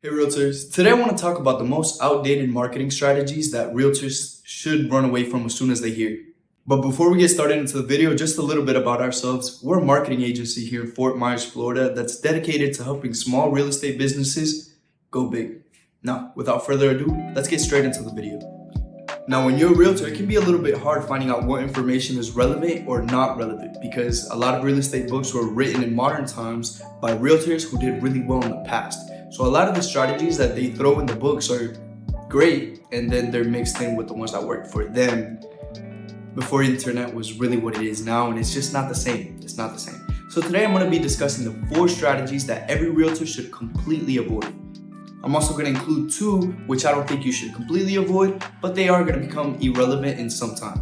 Hey Realtors, today I want to talk about the most outdated marketing strategies that Realtors should run away from as soon as they hear. But before we get started into the video, just a little bit about ourselves. We're a marketing agency here in Fort Myers, Florida that's dedicated to helping small real estate businesses go big. Now, without further ado, let's get straight into the video. Now, when you're a realtor, it can be a little bit hard finding out what information is relevant or not relevant because a lot of real estate books were written in modern times by realtors who did really well in the past. So a lot of the strategies that they throw in the books are great, and then they're mixed in with the ones that worked for them before internet was really what it is now, and it's just not the same. It's not the same. So today I'm going to be discussing the 4 strategies that every realtor should completely avoid. I'm also going to include 2 which I don't think you should completely avoid, but they are going to become irrelevant in some time.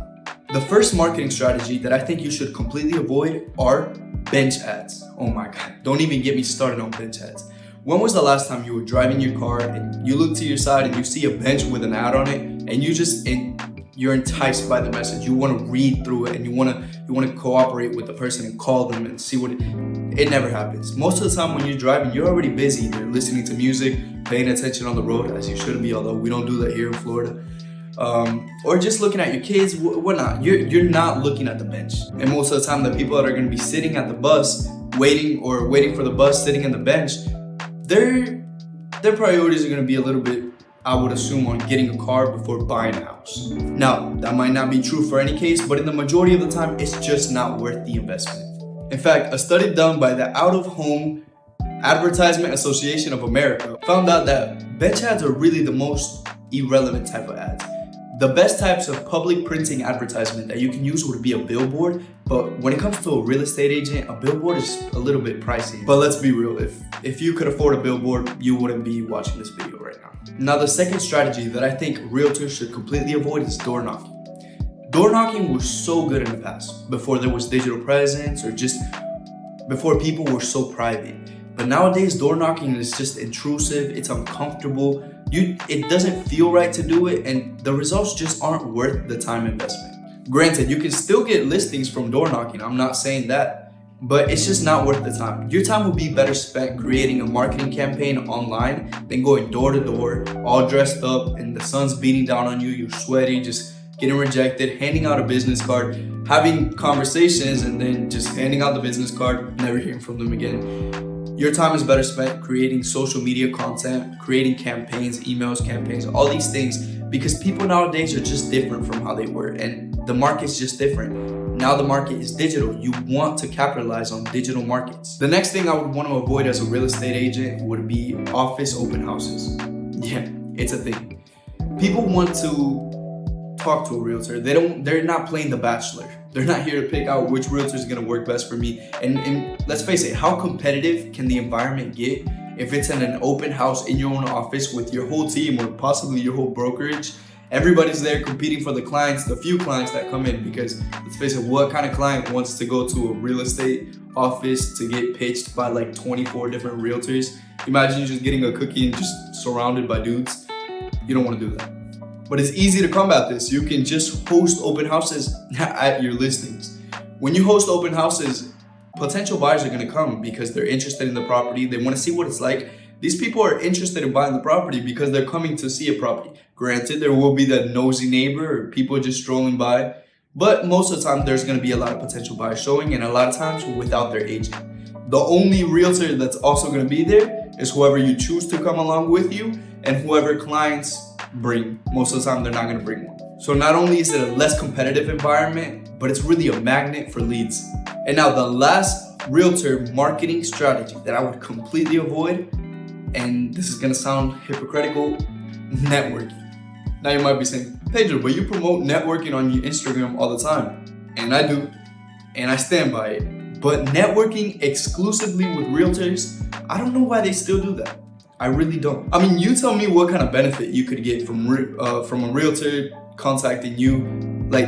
The first marketing strategy that I think you should completely avoid are bench ads. Oh my God, don't even get me started on bench ads. When was the last time you were driving your car and you look to your side and you see a bench with an ad on it and you're enticed by the message? You want to read through it and you want to cooperate with the person and call them and see what it never happens. Most of the time when you're driving, you're already busy. You're listening to music, paying attention on the road, as you should be, although we don't do that here in Florida. Or just looking at your kids, whatnot. You're not looking at the bench. And most of the time, the people that are going to be sitting at the bus, waiting for the bus, sitting in the bench, their priorities are going to be a little bit, I would assume, on getting a car before buying a house. Now, that might not be true for any case, but in the majority of the time, it's just not worth the investment. In fact, a study done by the Out-of-Home Advertisement Association of America found out that bench ads are really the most irrelevant type of ads. The best types of public printing advertisement that you can use would be a billboard, but when it comes to a real estate agent, a billboard is a little bit pricey. But let's be real, if you could afford a billboard, you wouldn't be watching this video right now. Now, the second strategy that I think realtors should completely avoid is door knocking. Door knocking was so good in the past, before there was digital presence or just before people were so private. But nowadays, door knocking is just intrusive, it's uncomfortable. It doesn't feel right to do it, and the results just aren't worth the time investment. Granted, you can still get listings from door knocking, I'm not saying that, but it's just not worth the time. Your time will be better spent creating a marketing campaign online than going door to door, all dressed up, and the sun's beating down on you, you're sweaty, just getting rejected, handing out a business card, having conversations, and then just handing out the business card, never hearing from them again. Your time is better spent creating social media content, creating campaigns, emails, campaigns, all these things, because people nowadays are just different from how they were, and the market's just different. Now the market is digital. You want to capitalize on digital markets. The next thing I would want to avoid as a real estate agent would be office open houses. Yeah, it's a thing. People want to talk to a realtor. They're not playing The Bachelor. They're not here to pick out which realtor is going to work best for me. And let's face it, how competitive can the environment get if it's in an open house in your own office with your whole team or possibly your whole brokerage? Everybody's there competing for the clients, the few clients that come in, because let's face it, what kind of client wants to go to a real estate office to get pitched by like 24 different realtors? Imagine you just getting a cookie and just surrounded by dudes. You don't want to do that. But it's easy to combat this. You can just host open houses at your listings. When you host open houses, potential buyers are going to come because they're interested in the property. They want to see what it's like. These people are interested in buying the property because they're coming to see a property. Granted, there will be that nosy neighbor or people just strolling by, but most of the time there's going to be a lot of potential buyers showing, and a lot of times without their agent. The only realtor that's also going to be there is whoever you choose to come along with you and whoever clients bring. Most of the time they're not going to bring one. So not only is it a less competitive environment, but it's really a magnet for leads. And now the last realtor marketing strategy that I would completely avoid, and this is going to sound hypocritical, networking. Now you might be saying, Pedro, but you promote networking on your Instagram all the time. And I do, and I stand by it. But networking exclusively with realtors, I don't know why they still do that. I really don't. I mean, you tell me what kind of benefit you could get from a realtor contacting you. Like,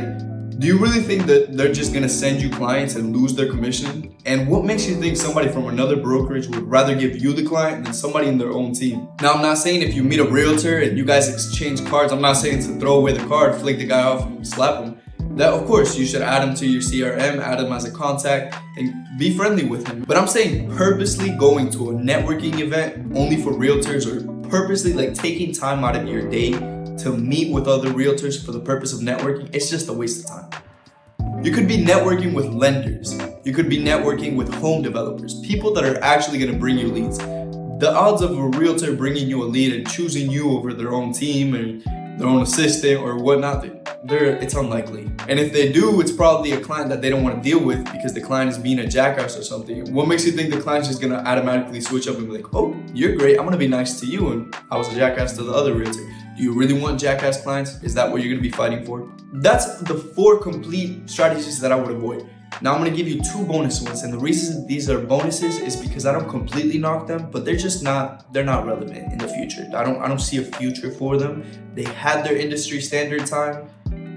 do you really think that they're just gonna send you clients and lose their commission? And what makes you think somebody from another brokerage would rather give you the client than somebody in their own team? Now, I'm not saying if you meet a realtor and you guys exchange cards, I'm not saying to throw away the card, flick the guy off and slap him. That, of course, you should add him to your CRM, add him as a contact, and be friendly with him. But I'm saying purposely going to a networking event only for realtors or purposely like taking time out of your day to meet with other realtors for the purpose of networking, it's just a waste of time. You could be networking with lenders. You could be networking with home developers, people that are actually going to bring you leads. The odds of a realtor bringing you a lead and choosing you over their own team and their own assistant or whatnot, it's unlikely. And if they do, it's probably a client that they don't want to deal with because the client is being a jackass or something. What makes you think the client's just gonna automatically switch up and be like, oh, you're great, I'm gonna be nice to you, and I was a jackass to the other realtor? Do you really want jackass clients? Is that what you're gonna be fighting for? That's the 4 complete strategies that I would avoid. Now I'm gonna give you 2 bonus ones, and the reason these are bonuses is because I don't completely knock them, but they're not relevant in the future. I don't see a future for them. They had their industry standard time.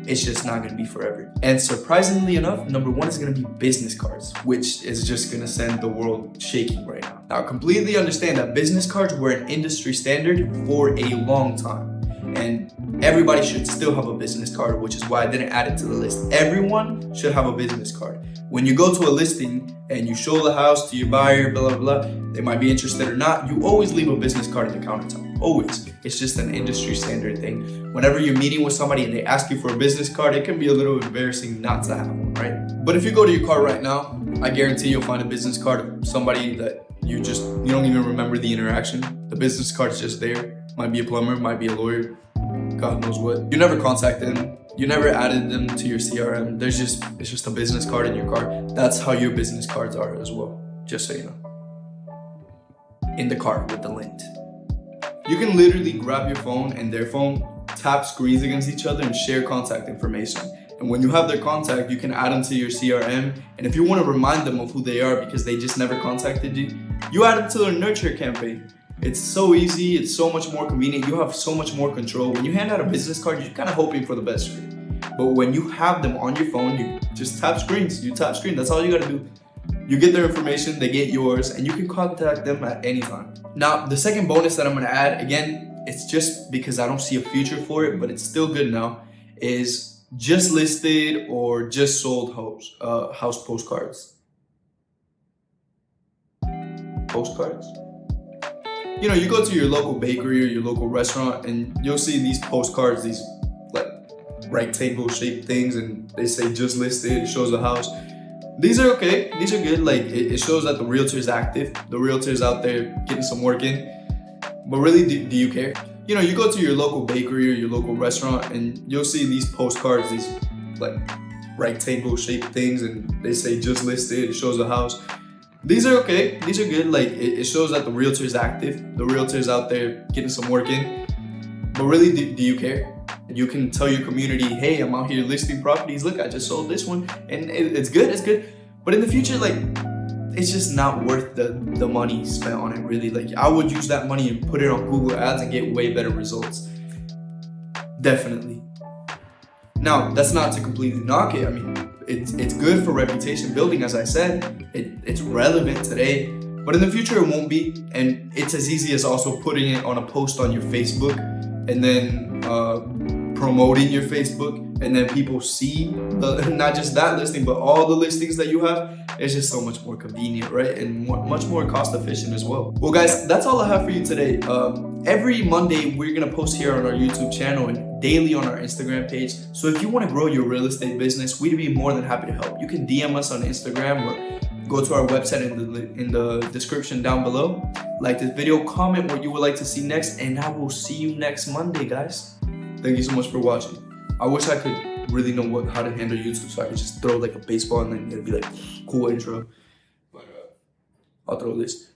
It's just not gonna be forever. And surprisingly enough, number 1 is gonna be business cards, which is just gonna send the world shaking right now. Now, completely understand that business cards were an industry standard for a long time. And everybody should still have a business card, which is why I didn't add it to the list. Everyone should have a business card. When you go to a listing and you show the house to your buyer, blah, blah, blah, they might be interested or not, you always leave a business card at the countertop. Always. It's just an industry standard thing. Whenever you're meeting with somebody and they ask you for a business card, it can be a little embarrassing not to have one, right? But if you go to your car right now, I guarantee you'll find a business card of somebody that you don't even remember the interaction. The business card's just there. Might be a plumber, might be a lawyer, God knows what. You never contacted them. You never added them to your CRM. It's just a business card in your car. That's how your business cards are as well, just so you know. In the car with the lint. You can literally grab your phone and their phone, tap screens against each other and share contact information. And when you have their contact, you can add them to your CRM. And if you want to remind them of who they are because they just never contacted you, you add them to their nurture campaign. It's so easy, it's so much more convenient, you have so much more control. When you hand out a business card, you're kind of hoping for the best for it. But when you have them on your phone, you just tap screens, that's all you gotta do. You get their information, they get yours, and you can contact them at any time. Now, the second bonus that I'm gonna add, again, it's just because I don't see a future for it, but it's still good now, is just listed or just sold house postcards. Postcards? You know, you go to your local bakery or your local restaurant and you'll see these postcards, these like rectangle shaped things, and they say just listed, it shows the house. These are okay, these are good. Like it shows that the realtor is active, the realtor is out there getting some work in. But really, do you care? You know, you go to your local bakery or your local restaurant and you'll see these postcards, these like rectangle shaped things, and they say just listed, it shows the house. These are okay, these are good. Like it shows that the realtor is active, the realtor is out there getting some work in. But really, do you care? You can tell your community, hey, I'm out here listing properties, look, I just sold this one, and it's good. But in the future, like, it's just not worth the money spent on it, really. Like, I would use that money and put it on Google Ads and get way better results. Definitely. Now, that's not to completely knock it. I mean, it's good for reputation building, as I said. It's relevant today, but in the future it won't be. And it's as easy as also putting it on a post on your Facebook and then promoting your Facebook, and then people see not just that listing, but all the listings that you have. It's just so much more convenient, right? And much more cost efficient as well. Well, guys, that's all I have for you today. Every Monday, we're gonna post here on our YouTube channel and daily on our Instagram page. So if you wanna grow your real estate business, we'd be more than happy to help. You can DM us on Instagram or go to our website in the description down below. Like this video, comment what you would like to see next, and I will see you next Monday, guys. Thank you so much for watching. I wish I could really know how to handle YouTube, so I could just throw like a baseball and then it'd be like cool intro. But I'll throw this.